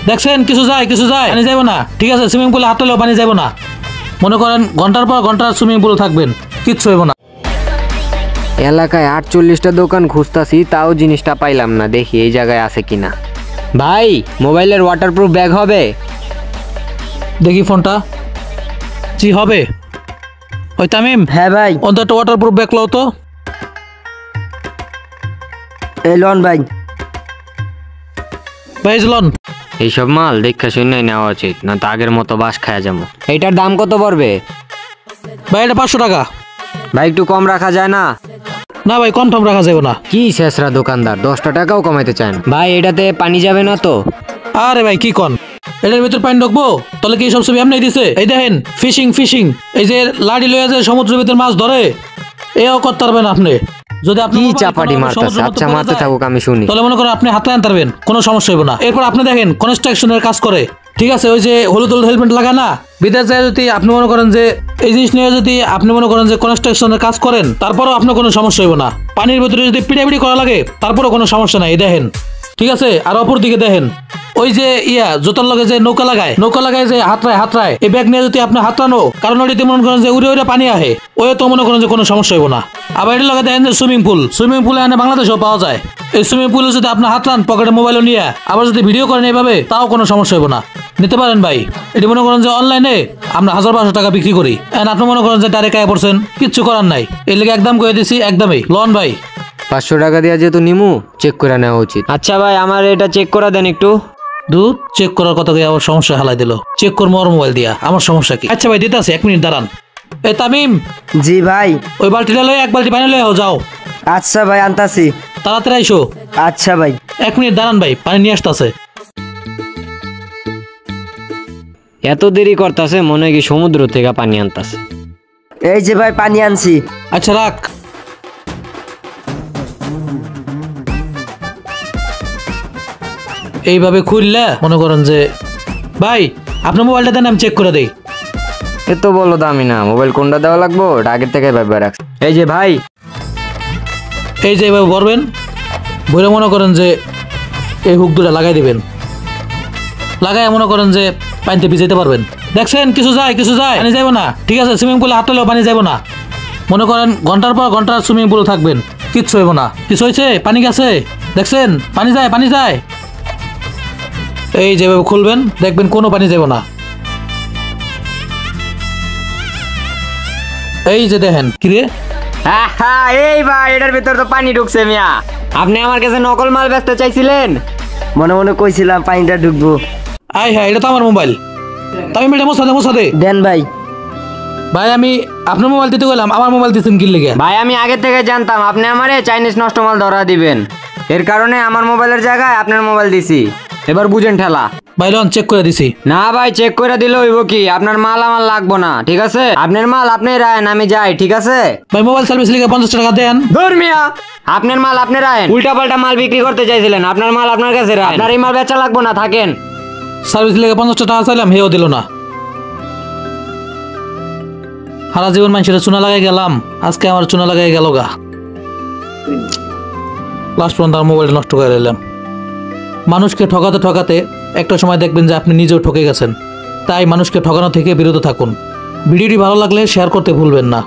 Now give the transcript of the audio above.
দেখছেন কিছু যায় পানি যাবো না। ঠিক আছে, সুইমিং পুলে হাত তোলেও পানি যাবো না। মনে করেন ঘন্টার পর ঘন্টা সুইমিং পুলে থাকবেন, কিচ্ছু হইব না। এলাকায় 48টা দোকান খুঁজতাছি, তাও জিনিসটা পাইলাম না। দেখি এই জায়গায় আছে কিনা। ভাই, মোবাইলের ওয়াটারপ্রুফ ব্যাগ হবে? দেখি ফোনটা। জি হবে। ওই তামিম। হ্যাঁ ভাই। অন্তত ওয়াটারপ্রুফ ব্যাগ লও তো। এই লন ভাই। ভাই লন। এইসব মাল দেখা শুনে নেওয়া উচিত, না তো আগের মতো বাস খায়া যাবো। এইটার দাম কত পড়বে? ভাই এটা 500 টাকা। ভাই একটু কম রাখা যায় না? না ভাই, কম টম রাখা যাবে না। কি শেষরা দোকানদার, 10টা টাকাও কমাইতে চান? ভাই এটাতে পানি যাবে না তো? আরে ভাই কি কন, এটার ভিতর পানি ঢুকবো? তাহলে কি সব ছবি আপনি দিছে? এই দেখেন ফিশিং, এই যে লাড়ি লইয়া যে সমুদ্রের ভিতর মাছ ধরে, এও করতে পারবেন আপনি। যদি আপনি কি চাপাটি মারতেছে। আচ্ছা মারতে থাকুক, আমি শুনি। তাহলে মনে করেন আপনি হাতে আনতে পারবেন, কোনো সমস্যা হইব না। এরপর আপনি দেখেন কনস্ট্রাকশনের কাজ করে, ঠিক আছে, ওই যে হলুদ হেলমেট লাগায় না, বিদেশ যায় যদি আপনি মনে করেন যে এই জিনিস নিয়ে যদি আপনি মনে করেন যে কনস্ট্রাকশনের কাজ করেন, তারপরেও আপনার কোনো সমস্যা হইব না। পানির ভিতরে যদি পিটাপিটি করা লাগে তারপরেও কোনো সমস্যা নাই। দেখেন, ঠিক আছে। আর অপর দিকে দেখেন, ওই যে জুতার লগে যে নৌকা লাগায় যে হাতরায়, এই ব্যাগ নিয়ে যদি আপনি হাতরানো, কারণ ওইটাতে মনে করেন যে উড়ে পানি আহে, ওই তো মনে করেন যে কোনো সমস্যা হইব না। আবার এটার লগে দেখেন যে সুইমিং পুলে এনে বাংলাদেশেও পাওয়া যায়। এই সুইমিং পুলে যদি আপনি হাতরান পকেটে মোবাইলও নিয়ে, আবার যদি ভিডিও করেন এইভাবে, তাও কোনো সমস্যা হইব না। নিতে পারেন ভাই। এটি মনে করেন যে অনলাইনে আমরা 1000-1200 টাকা বিক্রি করি। আপনি মনে করেন যে ডাইরেক্ট আয় পড়ছেন, কিচ্ছু করার নাই। এর লেগে একদম করে দিছি, একদমই লন ভাই। 500 টাকা দিয়ে যেহেতু নিমু, চেক করে নেওয়া উচিত। আচ্ছা ভাই, আমার এটা চেক করে দেন একটু। দুধ চেক করার কথা আবার সমস্যা হালাই দিল। চেক করবো ওর মোবাইল দিয়া, আমার সমস্যা কি? আচ্ছা ভাই দিতে আছে, 1 মিনিট দাঁড়ান। এই তামিম। জি ভাই। ওই বালতিটা লয়ে 1 বালতি পানি লয়ে যাও। আচ্ছা ভাই, আনতাছি। তাড়াতাড়ি আইসো। আচ্ছা ভাই। 1 মিনিট দাঁড়ান ভাই, পানি নিয়ে আসতেছে। এত দেরি করতেছে, মনে হয় কি সমুদ্র থেকে পানি আনতাছে। এই যে ভাই পানি আনছি। আচ্ছা রাখ। এইভাবে খুললে মনে করেন যে ভাই আপনার মোবাইলটা দেন, আমি চেক করে দেই। এত বলো দামি না, মোবাইল কোনটা দেওয়া লাগবো এটা আগের থেকে ভাববে রাখছি। এই যে ভাই, এই যে এইভাবে ভরবেন, ভরে মনে করেন যে এই হুক দুটা লাগাই দিবেন। লাগাই মনে করেন যে পানিতে ভিজাইতে পারবেন। দেখছেন কিছু যায় পানি যাবো না। ঠিক আছে, সুইমিং পুলে হাত তোলেও পানি যাবো না। মনে করেন ঘন্টার পর ঘন্টা সুইমিং পুলে থাকবেন, কিচ্ছু হইব না। কিছু হয়েছে? পানি গেছে? দেখছেন পানি যায়। এই যেভাবে খুলবেন, দেখবেন কোনো পানি যাবো না। এই যে দেখেন। কিরে এই ভাই, এটার ভিতর তো পানি ঢুকছে মিয়া। আপনি আমার কাছে নকল মাল বেচতে চাইছিলেন? মনে মনে কইছিলাম পানিটা ঢুকবো। হ্যাঁ, এটা তো আমার মোবাইল। তামিম এটা মোছা দে। দেন ভাই। ভাই আমি আপনার মোবাইল দিতে গেলাম, আমার মোবাইল দিচ্ছেন কি লেগে? ভাই আমি আগে থেকে জানতাম আপনি আমারে চাইনিজ নষ্ট মাল ধরা দিবেন, এর কারণে আমার মোবাইলের জায়গায় আপনার মোবাইল দিছি। এবার বুঝেন ঠেলা। ভাই লন চেক করে দিছি। না ভাই, চেক করে দিলে হইব কি? আপনার মাল আমার লাগবো না, ঠিক আছে? আপনার মাল আপনি রায়েন, আমি যাই, ঠিক আছে? ভাই মোবাইল সার্ভিস লিখে 50 টাকা দেন। ধর্মিয়া, আপনার মাল আপনি রায়েন। উল্টা পাল্টা মাল বিক্রি করতে চাইছিলেন, আপনার মাল আপনার কাছে রায়েন। আপনার এই মাল বেচা লাগবো না, থাকেন। সার্ভিস লিখে 50 টাকা চাইলাম, হেও দিল না। সারা জীবন মানুষের চুনা লাগাই গেলাম, আজকে আমার চুনা লাগাই গেল গা। লাস্ট পর্যন্ত আমার মোবাইলটা নষ্ট করে দিলাম। মানুষকে ঠকাতে একটা সময় দেখবেন যে আপনি নিজেও ঠকে গেছেন। তাই মানুষকে ঠকানো থেকে বিরত থাকুন। ভিডিওটি ভালো লাগলে শেয়ার করতে ভুলবেন না।